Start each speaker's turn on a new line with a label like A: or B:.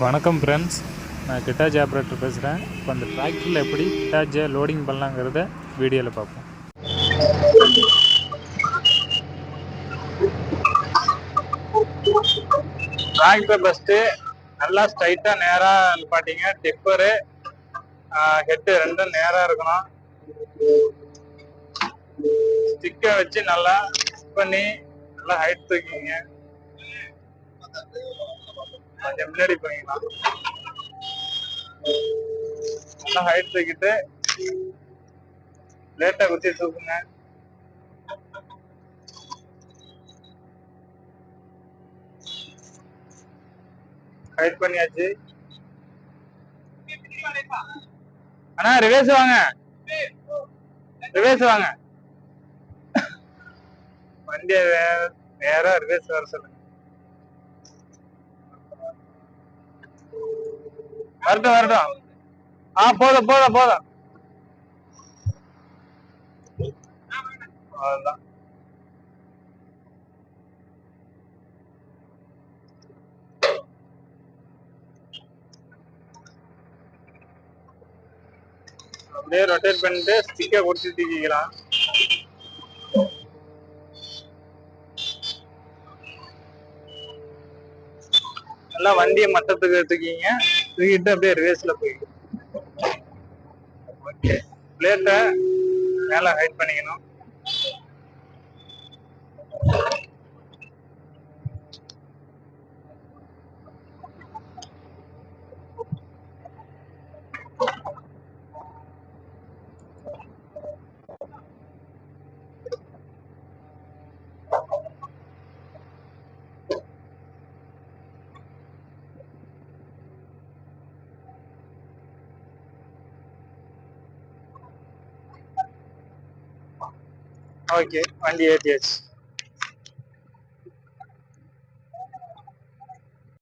A: வணக்கம் ஃப்ரெண்ட்ஸ், நான் கிட்டாஜ் ஆப்ரேட்டர் பேசுகிறேன். இப்போ அந்த டிராக்டரில் எப்படி கிட்டாஜை லோடிங் பண்ணலாங்கிறத வீடியோவில் பார்ப்போம். டிராக்டர் ஃபஸ்ட்டு நல்லா ஸ்ட்ரைட்டாக நேராக நிப்பாட்டிங்க. டிப்பரு ஹெட்டு ரெண்டும் நேராக இருக்கணும். ஸ்டிக்கை வச்சு நல்லா பண்ணி நல்லா ஹைட் தூக்கிங்க. கொஞ்சம் முன்னாடி போய்க்கலாம். நல்லா ஹைட் தூக்கிட்டு லேட்டா குத்தி தூக்குங்க. ஹைட் பண்ணியாச்சு. அண்ணா ரிவேர்ஸ் வாங்க, ரிவேர்ஸ் வாங்க. வண்டியை நேரா ரிவேர்ஸ் வர சொல்லுங்க. வரட்டும் வரட்டும். போதும் போதும் போதும். அவ்வளவுதான். அப்படியே ரொட்டேட் பண்ணிட்டு ஸ்டிக்கை கொடுத்து தூக்கிக்கலாம். நல்லா வண்டியை மட்டத்துக்கு தூக்கிங்க. தூக்கிட்டு அப்படியே ரிவேர்ஸ்ல போய்க்கணும். ஓகே, பிளேட்டை மேல ஹைட் பண்ணிக்கணும். ஓகே, வண்டி ஏற்றியாச்சு.